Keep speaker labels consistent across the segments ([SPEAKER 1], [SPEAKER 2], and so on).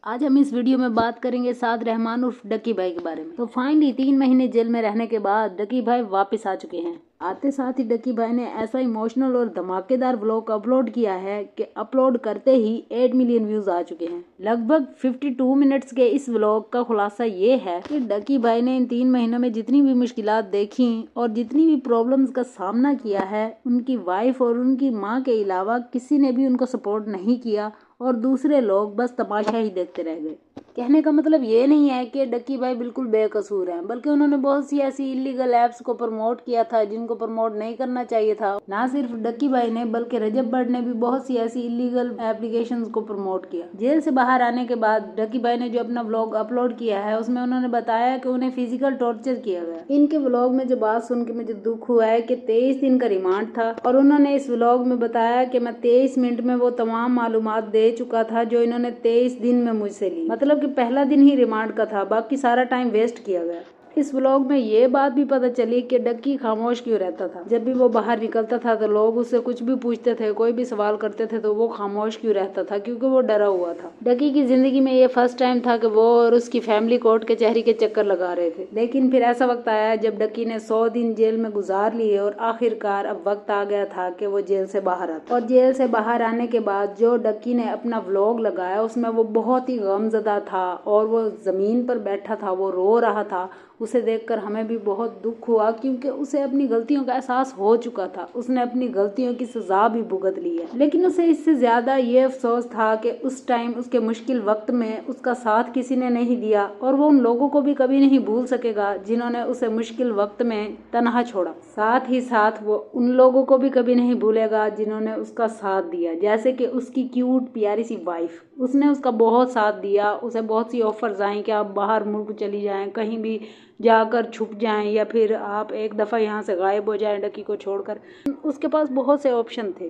[SPEAKER 1] आज हम इस वीडियो में बात करेंगे साद रहमान उर्फ डक्की भाई के बारे में। तो फाइनली 3 महीने जेल में रहने के बाद डक्की भाई वापस आ चुके हैं। आते साथ ही डक्की भाई ने ऐसा इमोशनल और धमाकेदार व्लॉग अपलोड किया है कि अपलोड करते ही 8 मिलियन व्यूज आ चुके हैं। लगभग 52 मिनट्स के इस व्लॉग का खुलासा ये है कि डक्की भाई ने इन 3 महीनों में जितनी भी मुश्किलात देखी और जितनी भी प्रॉब्लम्स का सामना किया है, उनकी वाइफ और उनकी माँ के अलावा किसी ने भी उनको सपोर्ट नहीं किया और दूसरे लोग बस तमाशा ही देखते रह गए। कहने का मतलब ये नहीं है कि डक्की भाई बिल्कुल बेकसूर हैं, बल्कि उन्होंने बहुत सी ऐसी इलीगल ऐप्स को प्रमोट किया था जिनको प्रमोट नहीं करना चाहिए था। ना सिर्फ डक्की भाई ने बल्कि रजब बट ने भी बहुत सी ऐसी इलीगल एप्लीकेशंस को प्रमोट किया। जेल से बाहर आने के बाद डक्की भाई ने जो अपना व्लॉग अपलोड किया है उसमें उन्होंने बताया कि उन्हें फिजिकल टॉर्चर किया गया। इनके व्लॉग में जो बात सुन के मुझे दुख हुआ है कि 23 दिन का रिमांड था और उन्होंने इस व्लॉग में बताया कि मैं 23 मिनट में वो तमाम मालूमात दे चुका था जो इन्होंने 23 दिन में मुझसे ली। मतलब कि पहला दिन ही रिमांड का था, बाकी सारा टाइम वेस्ट किया गया। इस व्लॉग में ये बात भी पता चली कि डक्की खामोश क्यों रहता था। जब भी वो बाहर निकलता था तो लोग उससे कुछ भी पूछते थे, कोई भी सवाल करते थे तो वो खामोश क्यों रहता था, क्योंकि वो डरा हुआ था। डक्की की जिंदगी में ये फर्स्ट टाइम था कि वो और उसकी फैमिली कोर्ट कचहरी के चक्कर लगा रहे थे। लेकिन फिर ऐसा वक्त आया जब डक्की ने 100 दिन जेल में गुजार लिए और आखिरकार अब वक्त आ गया था कि वो जेल से बाहर आता। और जेल से बाहर आने के बाद जो डक्की ने अपना व्लॉग लगाया उसमें वो बहुत ही गमज़दा था और वो जमीन पर बैठा था, वो रो रहा था। उसे देखकर हमें भी बहुत दुख हुआ क्योंकि उसे अपनी गलतियों का एहसास हो चुका था। उसने अपनी गलतियों की सजा भी भुगत ली है, लेकिन उसे इससे ज्यादा ये अफसोस था कि उस टाइम उसके मुश्किल वक्त में उसका साथ किसी ने नहीं दिया और वो उन लोगों को भी कभी नहीं भूल सकेगा जिन्होंने उसे मुश्किल वक्त में तनहा छोड़ा। साथ ही साथ वो उन लोगों को भी कभी नहीं भूलेगा जिन्होंने उसका साथ दिया, जैसे कि उसकी क्यूट प्यारी सी वाइफ। उसने उसका बहुत साथ दिया, उसे बहुत सी ऑफर्स आई कि आप बाहर मुल्क चली जाएं, कहीं भी जाकर छुप जाएं या फिर आप एक दफ़ा यहाँ से गायब हो जाएं डक्की को छोड़कर। उसके पास बहुत से ऑप्शन थे,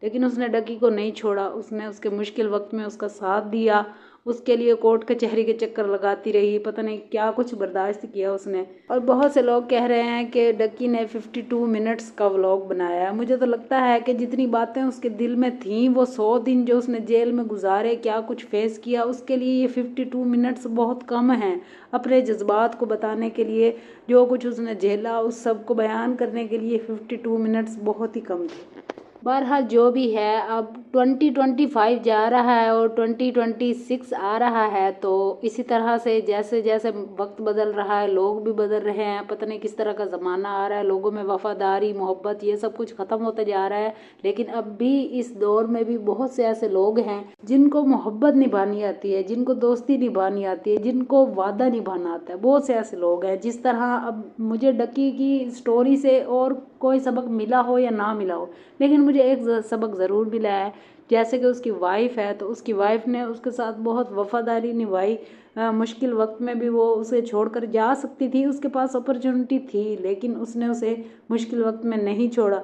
[SPEAKER 1] लेकिन उसने डक्की को नहीं छोड़ा। उसने उसके मुश्किल वक्त में उसका साथ दिया, उसके लिए कोर्ट कचहरी के चक्कर लगाती रही, पता नहीं क्या कुछ बर्दाश्त किया उसने। और बहुत से लोग कह रहे हैं कि डक्की ने 52 मिनट्स का व्लॉग बनाया है। मुझे तो लगता है कि जितनी बातें उसके दिल में थीं, वो 100 दिन जो उसने जेल में गुजारे, क्या कुछ फेस किया, उसके लिए ये 52 मिनट्स बहुत कम हैं अपने जज्बात को बताने के लिए। जो कुछ उसने झेला उस सब को बयान करने के लिए 52 मिनट्स बहुत ही कम थे। बहरहाल जो भी है, अब 2025 जा रहा है और 2026 आ रहा है, तो इसी तरह से जैसे जैसे वक्त बदल रहा है लोग भी बदल रहे हैं। पता नहीं किस तरह का ज़माना आ रहा है, लोगों में वफादारी मोहब्बत ये सब कुछ ख़त्म होते जा रहा है। लेकिन अब भी इस दौर में भी बहुत से ऐसे लोग हैं जिनको मोहब्बत निभानी आती है, जिनको दोस्ती निभानी आती है, जिनको वादा निभाना आता है। बहुत से ऐसे लोग हैं। जिस तरह अब मुझे डक्की की स्टोरी से और कोई सबक मिला हो या ना मिला हो, लेकिन मुझे एक सबक ज़रूर मिला है। जैसे कि उसकी वाइफ है, तो उसकी वाइफ ने उसके साथ बहुत वफादारी निभाई। मुश्किल वक्त में भी वो उसे छोड़कर जा सकती थी, उसके पास अपॉर्चुनिटी थी, लेकिन उसने उसे मुश्किल वक्त में नहीं छोड़ा।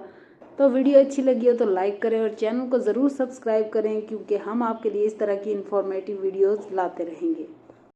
[SPEAKER 1] तो वीडियो अच्छी लगी हो तो लाइक करें और चैनल को ज़रूर सब्सक्राइब करें, क्योंकि हम आपके लिए इस तरह की इन्फॉर्मेटिव वीडियोज़ लाते रहेंगे।